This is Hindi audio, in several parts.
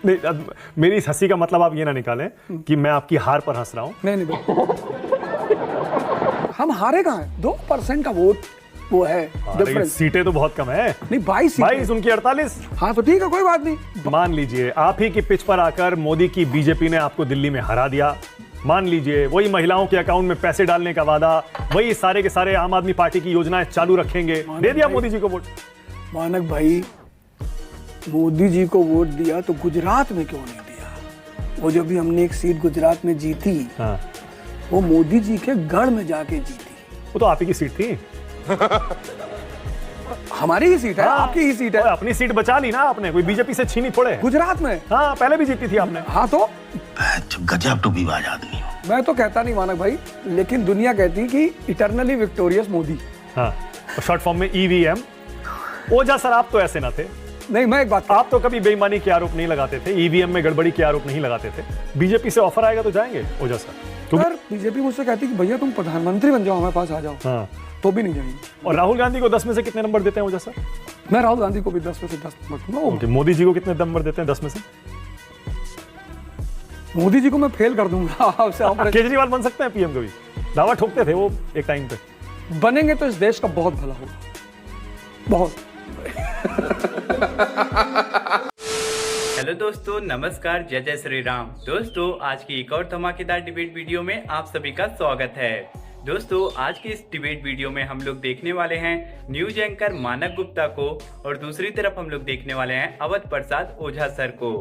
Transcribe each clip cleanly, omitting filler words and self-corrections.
नहीं, मेरी इस हंसी का मतलब आप ये ना निकालें कि मैं आपकी हार पर हंस रहा हूँ। नहीं हम हारे कहाँ हैं? 2% का वोट वो है डिफरेंस। सीटें तो बहुत कम है। नहीं 22 उनकी 48। हाँ तो ठीक है, कोई बात नहीं। मान लीजिए आप ही की पिच पर आकर मोदी की बीजेपी ने आपको दिल्ली में हरा दिया। मान लीजिए वही महिलाओं के अकाउंट में पैसे डालने का वादा, वही सारे के सारे आम आदमी पार्टी की योजनाएं चालू रखेंगे। दे दिया मोदी जी को वोट। मानक भाई, मोदी जी को वोट दिया तो गुजरात में क्यों नहीं दिया? वो जब भी हमने एक सीट गुजरात में जीती, हाँ। वो मोदी जी के गढ़ में जाके जीती। वो तो आप ही की सीट थी। हमारी ही सीट है। हाँ। आपकी ही सीट है। अपनी सीट बचा ली ना आपने, कोई बीजेपी से छीनी थोड़े। गुजरात में हाँ, पहले भी जीती थी आपने। हाँ तो गजब टूबीबाज आदमी हो। मैं तो कहता नहीं मानक भाई, लेकिन दुनिया कहती कि इटरनली विक्टोरियस मोदी। हाँ, शॉर्ट फॉर्म में ईवीएम। ओझा सर आप तो ऐसे ना थे। नहीं, मैं एक बात, आप तो कभी बेईमानी के आरोप नहीं लगाते थे, ईवीएम में गड़बड़ी के आरोप नहीं लगाते थे। बीजेपी से ऑफर आएगा तो जाएंगे ओझा सर? अगर बीजेपी मुझसे कहती कि भैया तुम प्रधानमंत्री बन जाओ, हमारे पास आ जाओ, हाँ। तो भी नहीं जाएंगे। और राहुल गांधी को 10 में से कितने नंबर देते हैं ओझा सर? मैं राहुल गांधी को भी 10 में से 10 नंबर दूंगा। ओके, मोदी जी को कितने नंबर देते हैं 10 में से? मोदी जी को मैं फेल कर दूंगा। केजरीवाल बन सकते हैं पीएम कभी? दावा ठोकते थे वो एक टाइम पे। बनेंगे तो इस देश का बहुत भला होगा, बहुत। हेलो दोस्तों, नमस्कार, जय जय श्री राम। दोस्तों आज की एक और धमाकेदार डिबेट वीडियो में आप सभी का स्वागत है। दोस्तों आज की इस डिबेट वीडियो में हम लोग देखने वाले हैं न्यूज एंकर मानक गुप्ता को, और दूसरी तरफ हम लोग देखने वाले हैं अवध प्रसाद ओझा सर को।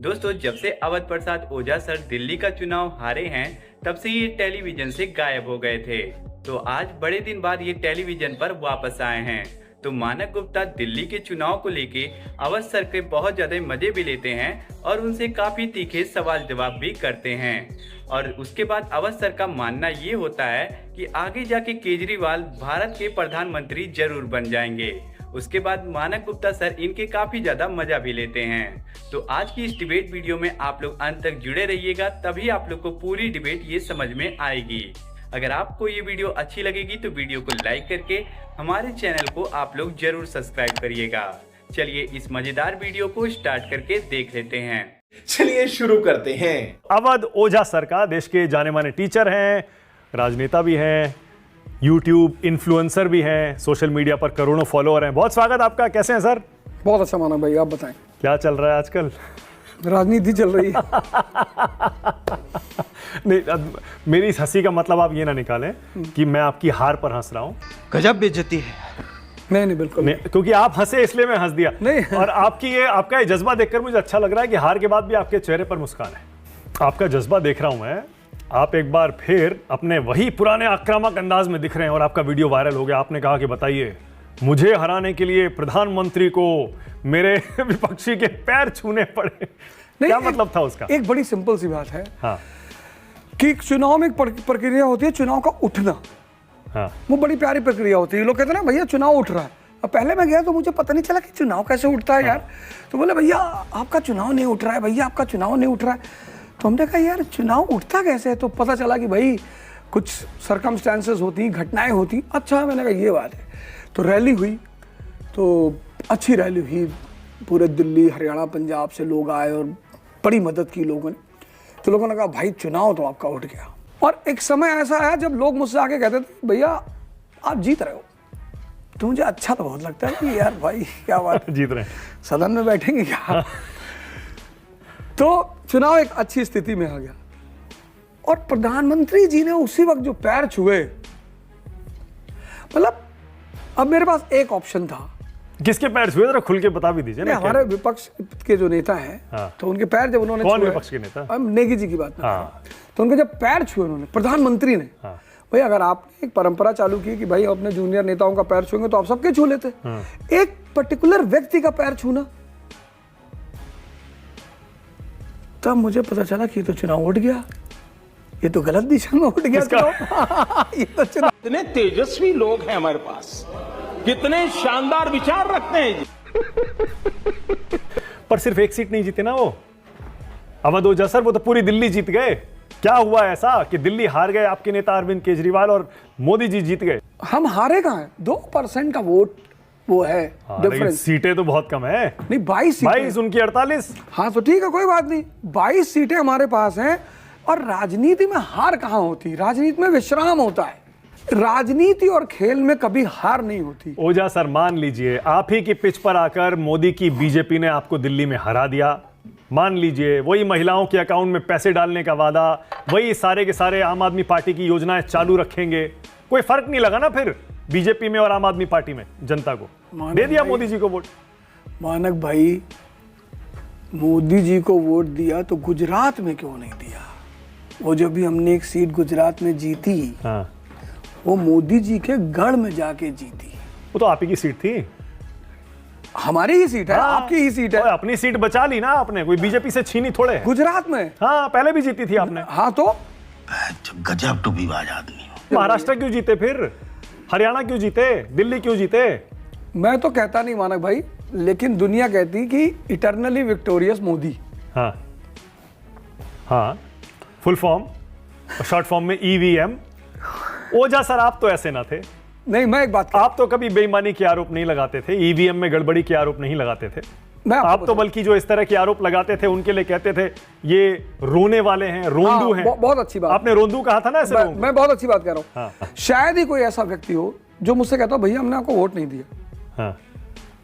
दोस्तों जब से अवध प्रसाद ओझा सर दिल्ली का चुनाव हारे हैं, तब से ये टेलीविजन से गायब हो गए थे। तो आज बड़े दिन बाद ये टेलीविजन पर वापस आए हैं। तो मानक गुप्ता दिल्ली के चुनाव को लेके अवध सर के बहुत ज्यादा मजे भी लेते हैं और उनसे काफी तीखे सवाल जवाब भी करते हैं। और उसके बाद अवध सर का मानना ये होता है कि आगे जाके केजरीवाल भारत के प्रधानमंत्री जरूर बन जाएंगे। उसके बाद मानक गुप्ता सर इनके काफी ज्यादा मजा भी लेते हैं। तो आज की इस डिबेट वीडियो में आप लोग अंत तक जुड़े रहिएगा, तभी आप लोग को पूरी डिबेट ये समझ में आएगी। अगर आपको ये वीडियो अच्छी लगेगी तो वीडियो को लाइक करके हमारे चैनल को आप लोग जरूर सब्सक्राइब करिएगा। चलिए इस मजेदार वीडियो को स्टार्ट करके देख लेते हैं। चलिए शुरू करते हैं। अवध ओझा सर का देश के जाने माने टीचर हैं, राजनेता भी हैं, यूट्यूब इन्फ्लुएंसर भी हैं, सोशल मीडिया पर करोड़ों फॉलोअर हैं। बहुत स्वागत आपका। कैसे हैं सर? बहुत अच्छा मानक भाई, आप बताएं क्या चल रहा है आजकल? राजनीति चल रही है। नहीं, मेरी इस हंसी का मतलब आप ये ना निकालें कि मैं आपकी हार पर हंस रहा हूँ। गजब बेइज्जती है। नहीं बिल्कुल नहीं, क्योंकि आप हंसे इसलिए मैं हंस दिया। नहीं। और आपका ये जज्बा देखकर मुझे अच्छा लग रहा है कि हार के बाद भी आपके चेहरे पर मुस्कान है। आपका जज्बा देख रहा हूं मैं। आप एक बार फिर अपने वही पुराने आक्रामक अंदाज में दिख रहे हैं और आपका वीडियो वायरल हो गया। आपने कहा कि बताइए, मुझे हराने के लिए प्रधानमंत्री को मेरे विपक्षी के पैर छूने पड़े। क्या मतलब था उसका? एक बड़ी सिंपल सी बात है। हाँ। कि चुनाव में एक प्रक्रिया होती है, चुनाव का उठना। हाँ। वो बड़ी प्यारी प्रक्रिया होती है। लोग कहते हैं ना भैया चुनाव उठ रहा है। अब पहले मैं गया तो मुझे पता नहीं चला कि चुनाव कैसे उठता है। यार तो बोले भैया आपका चुनाव नहीं उठ रहा है, भैया आपका चुनाव नहीं उठ रहा है। तो हमने कहा यार चुनाव उठता कैसे है? तो पता चला कि भाई कुछ सर्कमस्टेंसेस होती, घटनाएं होती। अच्छा, मैंने कहा ये बात है। तो रैली हुई, तो अच्छी रैली हुई। पूरे दिल्ली, हरियाणा, पंजाब से लोग आए और बड़ी मदद की लोगों ने। तो लोगों ने कहा भाई चुनाव तो आपका उठ गया। और एक समय ऐसा आया जब लोग मुझसे आके कहते थे भैया आप जीत रहे हो। तो मुझे अच्छा तो बहुत लगता है कि यार भाई क्या बात है, जीत रहे हैं, सदन में बैठेंगे क्या। तो चुनाव एक अच्छी स्थिति में आ गया और प्रधानमंत्री जी ने उसी वक्त जो पैर छुए, मतलब अब मेरे पास एक ऑप्शन था। किसके पैर छुए जरा खुल के बता भी दीजिए ना। हमारे विपक्ष के जो नेता हैं, हाँ। तो उनके पैर जब उन्होंने कौन छुए, विपक्ष के नेता? हम नेगी जी की बात कर रहे हैं। हाँ। तो उनके जब पैर छुए उन्होंने, प्रधानमंत्री ने, हाँ। भाई अगर आपने एक परंपरा चालू की कि भाई अपने जूनियर नेताओं का पैर छुएंगे तो आप सबके छू लेते। हाँ। एक पर्टिकुलर व्यक्ति का पैर छूना, तब मुझे पता चला कि ये तो चुनाव उठ गया, ये तो गलत दिशा में उठ गया चुनाव। ये तो चुनाव। कितने तेजस्वी लोग हैं हमारे पास, कितने शानदार विचार रखते हैं जी। पर सिर्फ एक सीट नहीं जीते ना वो अवध ओझा सर, वो तो पूरी दिल्ली जीत गए। क्या हुआ ऐसा कि दिल्ली हार गए आपके नेता अरविंद केजरीवाल और मोदी जी जीत गए? हम हारे कहाँ हैं? 2% का वोट वो है हाँ, लेकिन डिफरेंस। सीटें तो बहुत कम है। नहीं 22 सीटें। 22, उनकी 48। हाँ तो ठीक है, कोई बात नहीं, 22 सीटें हमारे पास हैं। और राजनीति में हार कहाँ होती? राजनीति में विश्राम होता है। राजनीति और खेल में कभी हार नहीं होती। ओझा सर, मान लीजिए आप ही की पिच पर आकर मोदी की बीजेपी ने आपको दिल्ली में हरा दिया। मान लीजिए वही महिलाओं के अकाउंट में पैसे डालने का वादा, वही सारे के सारे आम आदमी पार्टी की योजनाएं चालू रखेंगे। कोई फर्क नहीं लगा ना फिर बीजेपी में और आम आदमी पार्टी में? जनता को दे दिया मोदी जी को वोट। मानक भाई, मोदी जी को वोट दिया तो गुजरात में क्यों नहीं दिया? वो जब भी हमने एक सीट गुजरात में जीती, हाँ, वो मोदी जी के गढ़ में जाके जीती। वो तो आप ही की सीट थी। हमारी ही सीट है, हाँ, आपकी ही सीट है। ओए, अपनी सीट बचा ली ना आपने, कोई बीजेपी से छीनी थोड़े है। गुजरात में। हाँ, पहले भी जीती थी आपने। हाँ तो गजब टू विवाद आदमी हो। महाराष्ट्र क्यों जीते फिर? हरियाणा क्यों जीते? दिल्ली क्यों जीते? मैं तो कहता नहीं मानक भाई, लेकिन दुनिया कहती कि इटरनली विक्टोरियस मोदी। हाँ हाँ, फुल फॉर्म, शॉर्ट फॉर्म में ईवीएम। ओझा सर, आप तो ऐसे ना थे। नहीं, मैं एक बात आप तो कभी बेईमानी के आरोप नहीं लगाते थे, ईवीएम में गड़बड़ी के आरोप नहीं लगाते थे। मैं आपको आप तो बल्कि जो इस तरह के आरोप लगाते थे उनके लिए कहते थे ये रोने वाले हैं, रोंदू हैं। बहुत अच्छी बात। आपने रोंदू कहा था ना ऐसे लोगों को। मैं बहुत अच्छी बात कह रहा हूँ। हाँ। शायद ही कोई ऐसा व्यक्ति हो जो मुझसे कहता हो भैया हमने आपको वोट नहीं दिया। हाँ,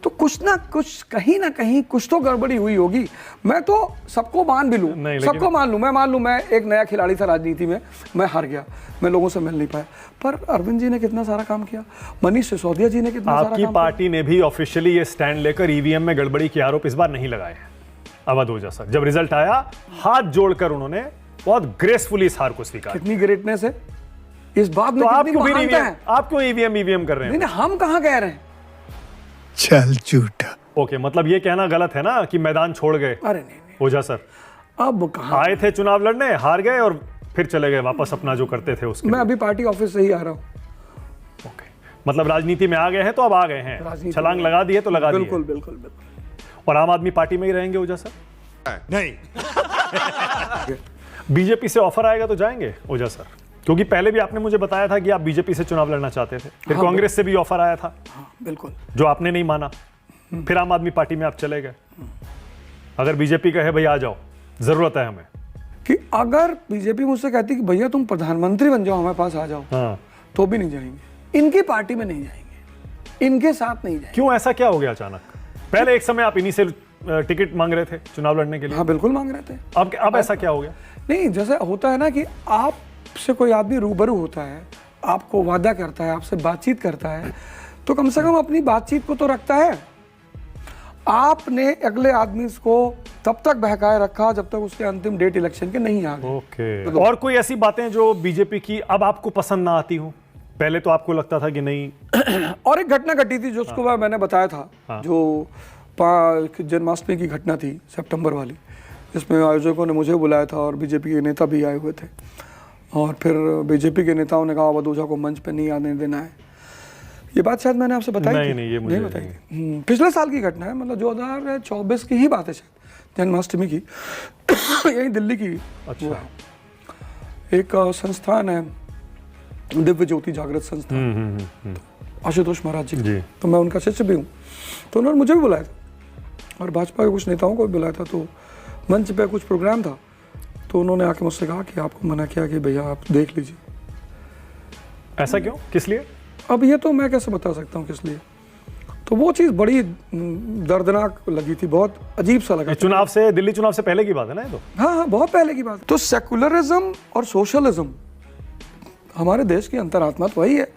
तो कुछ ना कुछ, कहीं ना कहीं कुछ तो गड़बड़ी हुई होगी। मैं तो सबको मान भी लूं, नहीं, लेकिन- सबको मान लूं, मैं एक नया खिलाड़ी था राजनीति में, मैं हार गया, मैं लोगों से मिल नहीं पाया। पर अरविंद जी ने कितना सारा काम किया, मनीष सिसोदिया जी ने कितना सारा आपकी काम पार्टी ने भी ऑफिशियली ये स्टैंड लेकर ईवीएम में गड़बड़ी के आरोप इस बार नहीं लगाए हैं। अवध ओझा सर, जब रिजल्ट आया हाथ जोड़कर उन्होंने बहुत ग्रेसफुली इस हार को स्वीकार किया। कितनी ग्रेटनेस है इस बात में, तो आप कितनी क्यों फिर महानता ईवीएम, है। आप क्यों ईवीएम कर रहे नहीं हैं? नहीं, हम कहाँ कह रहे हैं। चल झूठा। ओके, मतलब ये कहना गलत है ना कि मैदान छोड़ गए अरे नहीं, ओझा सर। अब कहाँ। आए थे चुनाव लड़ने, हार गए और फिर चले गए वापस अपना जो करते थे उसके मैं लिए। अभी पार्टी ऑफिस से ही आ रहा हूँ। ओके, मतलब राजनीति में आ गए हैं तो अब आ गए हैं, राजनीति छलांग में। लगा दिए तो लगा दिए। बिल्कुल बिल्कुल बिल्कुल। और आम आदमी पार्टी में ही रहेंगे ओझा सर? नहीं। बीजेपी से ऑफर आएगा तो जाएंगे ओझा सर? क्योंकि पहले भी आपने मुझे बताया था कि आप बीजेपी से चुनाव लड़ना चाहते थे, फिर हाँ, कांग्रेस से भी ऑफर आया था हाँ बिल्कुल। जो आपने नहीं माना, फिर आम आदमी पार्टी में आप चले गए। अगर बीजेपी कहे भाई आ जाओ, जरूरत है हमें, कि अगर बीजेपी मुझसे कहती कि भैया तुम प्रधानमंत्री बन जाओ, हमारे पास आ जाओ, हाँ, तो भी नहीं जाएंगे। इनकी पार्टी में नहीं जाएंगे, इनके साथ नहीं जाएंगे। क्यों? ऐसा क्या हो गया अचानक? पहले एक समय आप इन्हीं से टिकट मांग रहे थे चुनाव लड़ने के लिए, हाँ बिल्कुल मांग रहे थे। अब ऐसा क्या हो गया? नहीं, जैसे होता है ना कि आपसे कोई आदमी रूबरू होता है, आपको वादा करता है, आपसे बातचीत करता है, तो कम से कम अपनी बातचीत को तो रखता है। आपने अगले आदमी को तब तक बहकाए रखा जब तक उसके अंतिम डेट इलेक्शन के नहीं आ गए। ओके, और कोई ऐसी बातें जो बीजेपी की अब आपको पसंद ना आती हो? पहले तो आपको लगता था कि नहीं। और एक घटना घटी थी जो उसको मैंने बताया था, जो जन्माष्टमी की घटना थी सितंबर वाली, जिसमें आयोजकों ने मुझे बुलाया था और बीजेपी के नेता भी आए हुए थे। और फिर बीजेपी के नेताओं ने कहा अवध ओझा को मंच पे नहीं आने देना है। ये बात शायद मैंने आपसे बताई थी? नहीं, ये मुझे बताई थी। पिछले साल की घटना है, मतलब 2024 की ही बात है शायद, जन्माष्टमी की। यही दिल्ली की। अच्छा। एक संस्थान है दिव्य ज्योति जागृत संस्थान, आशुतोष महाराज जी, तो मैं उनका शिष्य भी हूँ। तो उन्होंने मुझे भी बुलाया था और भाजपा के कुछ नेताओं को भी बुलाया था। तो मंच पे कुछ प्रोग्राम था, तो उन्होंने आके मुझसे कहा कि आपको मना किया कि भैया आप देख लीजिए। ऐसा क्यों? किस लिए? अब ये तो मैं कैसे बता सकता हूँ किस लिए। तो वो चीज़ बड़ी दर्दनाक लगी थी, बहुत अजीब सा लगा। चुनाव से, दिल्ली चुनाव से पहले की बात है ना ये तो? हाँ, बहुत पहले की बात। तो सेकुलरिज्म और सोशलिज्म हमारे देश की अंतरात्मा तो वही है,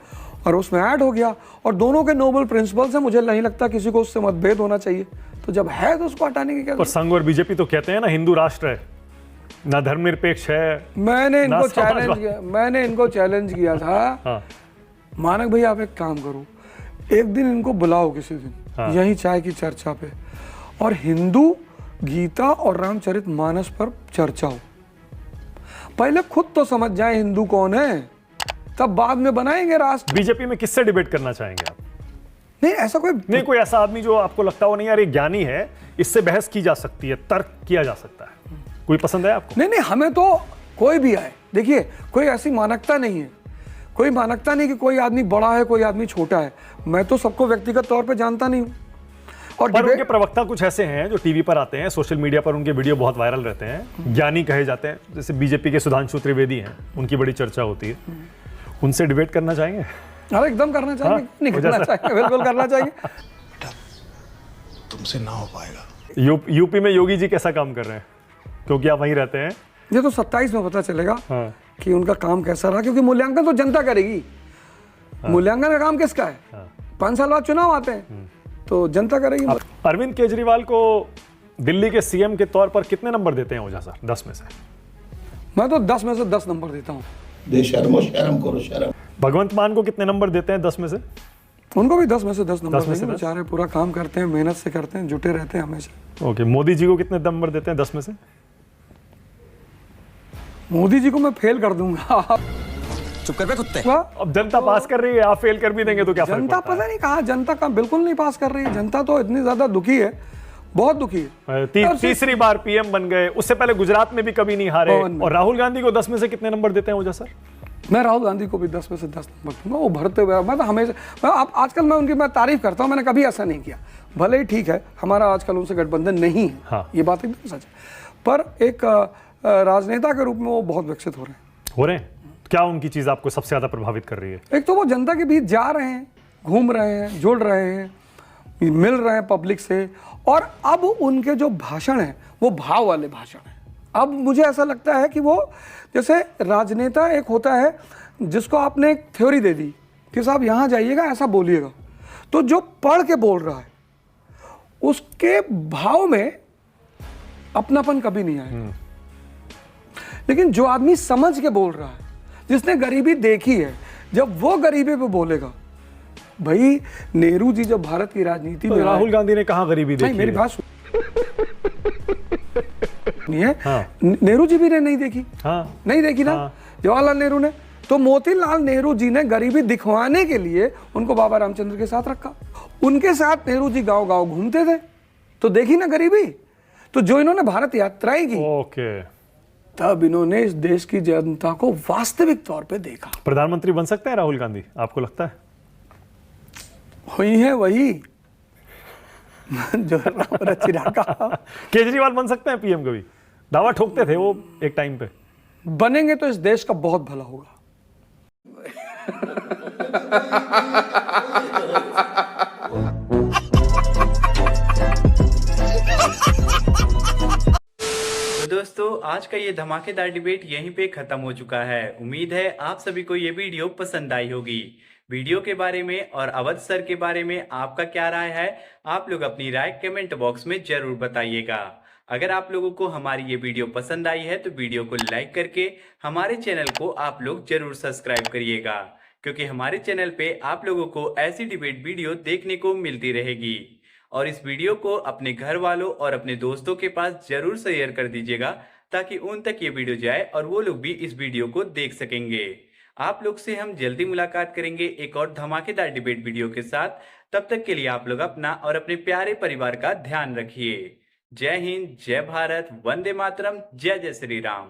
और उसमें ऐड हो गया। और दोनों के नोबल प्रिंसिपल्स हैं, मुझे नहीं लगता किसी को उससे मतभेद होना चाहिए। तो जब है तो उसको हटाने की क्या? पर संघ और बीजेपी तो कहते हैं ना हिंदू राष्ट्र है, ना धर्मनिरपेक्ष है। मैंने इनको समाजवाद। चैलेंज किया था। हाँ। मानक भाई आप एक काम करो, एक दिन इनको बुलाओ किसी दिन, हाँ। यहीं चाय की चर्चा पे, और हिंदू गीता और रामचरितमानस पर चर्चा हो। पहले खुद तो समझ जाए हिंदू कौन है, तब बाद में बनाएंगे राष्ट्र। बीजेपी में किससे डिबेट करना चाहेंगे आप? नहीं ऐसा कोई नहीं, कोई ऐसा आदमी जो आपको लगता हो नहीं यार ये ज्ञानी है, इससे बहस की जा सकती है, तर्क किया जा सकता है, कोई पसंद है आपको? नहीं, हमें तो कोई भी आए। देखिए, कोई ऐसी मानकता नहीं है, कोई मानकता नहीं कि कोई आदमी बड़ा है कोई आदमी छोटा है। मैं तो सबको व्यक्तिगत तौर पे जानता नहीं हूँ। और पर उनके डिबेट प्रवक्ता कुछ ऐसे हैं जो टीवी पर आते हैं, सोशल मीडिया पर उनके वीडियो बहुत वायरल रहते हैं, ज्ञानी कहे जाते हैं, जैसे बीजेपी के सुधांशु त्रिवेदी हैं, उनकी बड़ी चर्चा होती है। उनसे डिबेट करना चाहेंगे? अरे एकदम करना चाहिए। हाँ, नहीं हो करना जाता। चाहिए, बिल्कुल करना चाहिए। तुमसे ना हो पाएगा। यूपी में योगी जी कैसा काम कर रहे हैं, क्योंकि आप वहीं रहते हैं? ये तो 27 में पता चलेगा हाँ। कि उनका काम कैसा रहा, क्योंकि मूल्यांकन तो जनता करेगी। मूल्यांकन का काम किसका है? 5 साल बाद चुनाव आते हैं तो जनता करेगी। अरविंद केजरीवाल को दिल्ली के सीएम के तौर पर कितने नंबर देते हैं ओझा साहब 10 में से? मैं तो 10 में से 10 नंबर देता हूँ। दे शर्मो शर्म करो शर्म। भगवंत मान को कितने नंबर देते हैं 10 में से? उनको भी 10 में से 10 नंबर 10 में से देंगे। 10? बेचारे पूरा काम करते हैं, मेहनत से करते हैं, जुटे रहते हैं हमेशा। ओके, मोदी जी को कितने नंबर देते हैं 10 में से? मोदी जी को मैं फेल कर दूंगा। चुप कर बे कुत्ते। वाह, अब जनता पास कर रही है, आप फेल कर भी देंगे तो क्या फर्क जनता पड़ता पता नहीं कहा, जनता का बिल्कुल नहीं पास कर रही है। जनता तो इतनी ज्यादा दुखी है, बहुत दुखी है। है? और सिर्फ- तीसरी बार पीएम बन गए, उससे पहले गुजरात में भी कभी नहीं हारे। पवन में। और राहुल गांधी को 10 में से कितने नंबर देते हैं ओझा सर? मैं राहुल गांधी को भी 10 में से 10 नंबर दूंगा। वो भरते हुए, मैं तो हमेशा, मैं आप आजकल मैं उनकी मैं तारीफ करता हूँ, मैंने कभी ऐसा नहीं किया। भले ही ठीक है, हमारा आजकल उनसे गठबंधन नहीं है, हाँ। ये बात एकदम सच है। पर एक राजनेता के रूप में वो बहुत विकसित हो रहे हैं। हो रहे हैं? क्या उनकी चीज आपको सबसे ज्यादा प्रभावित कर रही है? एक तो वो जनता के बीच जा रहे हैं, घूम रहे हैं, जुड़ रहे हैं, मिल रहे हैं पब्लिक से। और अब उनके जो भाषण हैं वो भाव वाले भाषण हैं। अब मुझे ऐसा लगता है कि वो, जैसे राजनेता एक होता है जिसको आपने एक थ्योरी दे दी कि साहब यहाँ जाइएगा ऐसा बोलिएगा, तो जो पढ़ के बोल रहा है उसके भाव में अपनापन कभी नहीं आएगा। लेकिन जो आदमी समझ के बोल रहा है, जिसने गरीबी देखी है, जब वो गरीबी पे बोलेगा, भाई नेहरू जी जब भारत की राजनीति तो में राहुल गांधी ने कहाँ गरीबी नहीं, देखी मेरी है? बात सुन नहीं है। हाँ। नेहरू जी भी ने नहीं देखी, हाँ। नहीं देखी ना। हाँ। जवाहरलाल नेहरू ने, तो मोतीलाल नेहरू जी ने गरीबी दिखवाने के लिए उनको बाबा रामचंद्र के साथ रखा। उनके साथ नेहरू जी गांव गांव घूमते थे, तो देखी ना गरीबी। तो जो इन्होंने भारत यात्राएं की, ओके, तब इन्होंने इस देश की जनता को वास्तविक तौर पे देखा। प्रधानमंत्री बन सकते हैं राहुल गांधी, आपको लगता है? हुई है वही जो राम रचिरा का। केजरीवाल बन सकते हैं पीएम कभी? दावा ठोकते थे वो एक टाइम पे। बनेंगे तो इस देश का बहुत भला होगा। तो दोस्तों आज का ये धमाकेदार डिबेट यहीं पे खत्म हो चुका है। उम्मीद है आप सभी को ये वीडियो पसंद आई होगी। वीडियो के बारे में और अवध सर के बारे में आपका क्या राय है, आप लोग अपनी राय कमेंट बॉक्स में जरूर बताइएगा। अगर आप लोगों को हमारी ये वीडियो पसंद आई है तो वीडियो को लाइक करके हमारे चैनल को आप लोग जरूर सब्सक्राइब करिएगा, क्योंकि हमारे चैनल पे आप लोगों को ऐसी डिबेट वीडियो देखने को मिलती रहेगी। और इस वीडियो को अपने घर वालों और अपने दोस्तों के पास जरूर शेयर कर दीजिएगा, ताकि उन तक ये वीडियो जाए और वो लोग भी इस वीडियो को देख सकेंगे। आप लोग से हम जल्दी मुलाकात करेंगे एक और धमाकेदार डिबेट वीडियो के साथ। तब तक के लिए आप लोग अपना और अपने प्यारे परिवार का ध्यान रखिए। जय हिंद, जय भारत, वंदे मातरम, जय जय श्री राम।